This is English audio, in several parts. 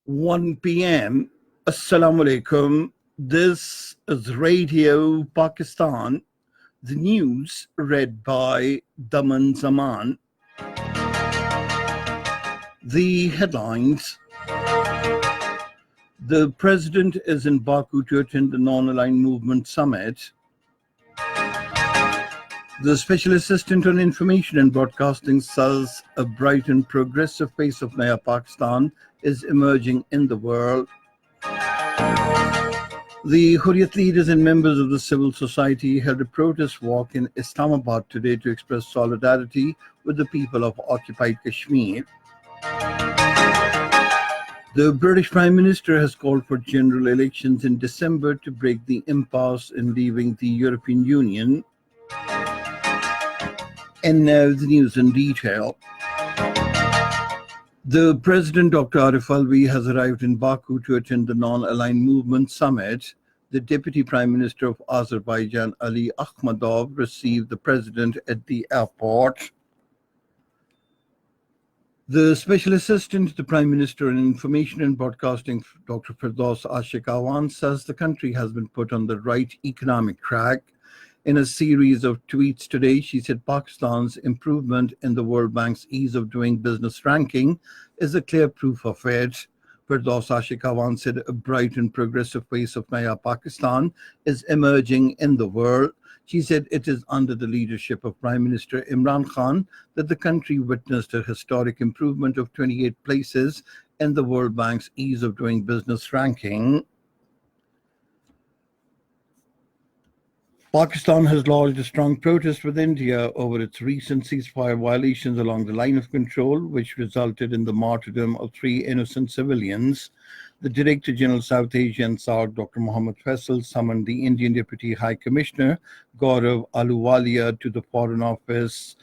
1 p.m. Assalamu alaikum. This is Radio Pakistan. The news read by Daman Zaman. The headlines. The president is in Baku to attend the Non-Aligned Movement Summit. The Special Assistant on Information and Broadcasting says a bright and progressive face of Naya Pakistan is emerging in the world. The Hurriyat leaders and members of the civil society held a protest walk in Islamabad today to express solidarity with the people of occupied Kashmir. The British Prime Minister has called for general elections in December to break the impasse in leaving the European Union. And now the news in detail. The President, Dr. Arif Alvi, has arrived in Baku to attend the Non-Aligned Movement Summit. The Deputy Prime Minister of Azerbaijan, Ali Akhmadov, received the President at the airport. The Special Assistant to the Prime Minister on Information and Broadcasting, Dr. Firdaus Ashikawan, says the country has been put on the right economic track. In a series of tweets today, she said Pakistan's improvement in the World Bank's ease of doing business ranking is a clear proof of it. Firdaus Ashikawan said a bright and progressive face of Naya Pakistan is emerging in the world. She said it is under the leadership of Prime Minister Imran Khan that the country witnessed a historic improvement of 28 places in the World Bank's ease of doing business ranking. Pakistan has lodged a strong protest with India over its recent ceasefire violations along the line of control, which resulted in the martyrdom of 3 innocent civilians. The Director General South Asia and SAARC, Dr. Mohammad Faisal, summoned the Indian Deputy High Commissioner Gaurav Ahluwalia to the Foreign Office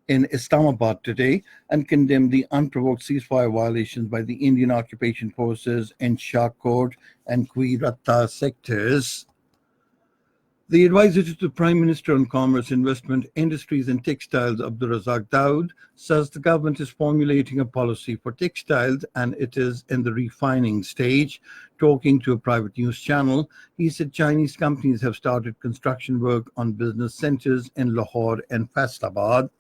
in Islamabad today and condemned the unprovoked ceasefire violations by the Indian occupation forces in Shahkot and Quiratta sectors. The advisor to the Prime Minister on Commerce, Investment, Industries and Textiles, Abdul Razak Dawood, says the government is formulating a policy for textiles and it is in the refining stage. Talking to a private news channel, he said Chinese companies have started construction work on business centers in Lahore and Faisalabad.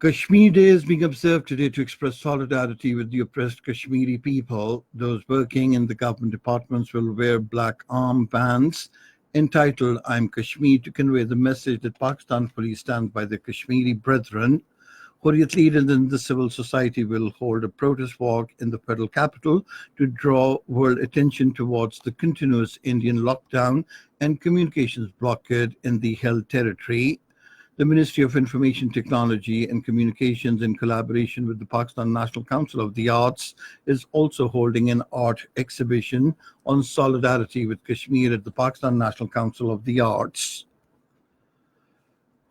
Kashmir Day is being observed today to express solidarity with the oppressed Kashmiri people. Those working in the government departments will wear black armbands entitled I'm Kashmir to convey the message that Pakistan fully stands by the Kashmiri brethren. Hurriyat leaders in the civil society will hold a protest walk in the federal capital to draw world attention towards the continuous Indian lockdown and communications blockade in the held territory. The Ministry of Information Technology and Communications, in collaboration with the Pakistan National Council of the Arts, is also holding an art exhibition on solidarity with Kashmir at the Pakistan National Council of the Arts.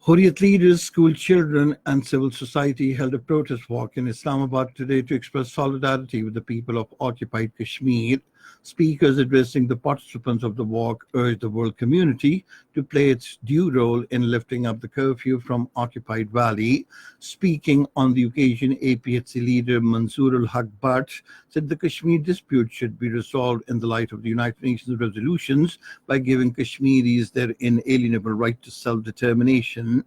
Hurriyat leaders, school children and civil society held a protest walk in Islamabad today to express solidarity with the people of occupied Kashmir. Speakers addressing the participants of the walk urged the world community to play its due role in lifting up the curfew from occupied valley. Speaking on the occasion, APHC leader Mansoor ul-Haq Bhatt said the Kashmir dispute should be resolved in the light of the United Nations resolutions by giving Kashmiris their inalienable right to self-determination.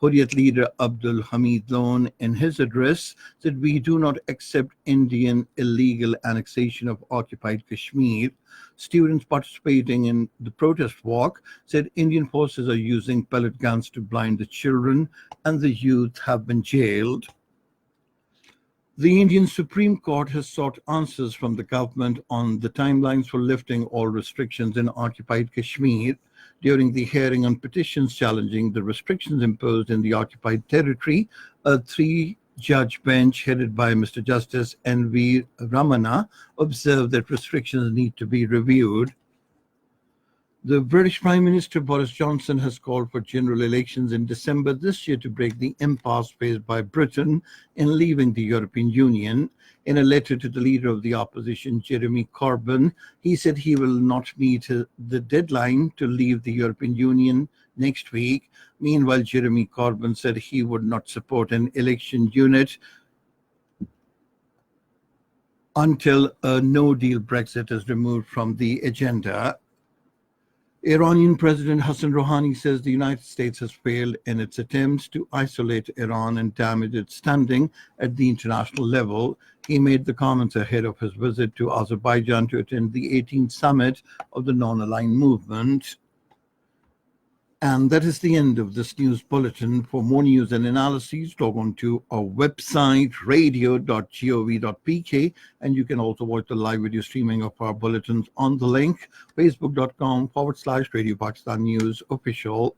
Hurriyat leader Abdul Hamid Lone, in his address, said we do not accept Indian illegal annexation of occupied Kashmir. Students participating in the protest walk said Indian forces are using pellet guns to blind the children and the youth have been jailed. The Indian Supreme Court has sought answers from the government on the timelines for lifting all restrictions in occupied Kashmir. During the hearing on petitions challenging the restrictions imposed in the occupied territory, a 3-judge bench headed by Mr. Justice N.V. Ramana observed that restrictions need to be reviewed. The British Prime Minister Boris Johnson has called for general elections in December this year to break the impasse faced by Britain in leaving the European Union. In a letter to the leader of the opposition, Jeremy Corbyn, he said he will not meet the deadline to leave the European Union next week. Meanwhile, Jeremy Corbyn said he would not support an election unit until a no-deal Brexit is removed from the agenda. Iranian President Hassan Rouhani says the United States has failed in its attempts to isolate Iran and damage its standing at the international level. He made the comments ahead of his visit to Azerbaijan to attend the 18th summit of the Non-Aligned Movement. And that is the end of this news bulletin. For more news and analyses, log on to our website, radio.gov.pk, and you can also watch the live video streaming of our bulletins on the link, facebook.com/Radio Pakistan News Official.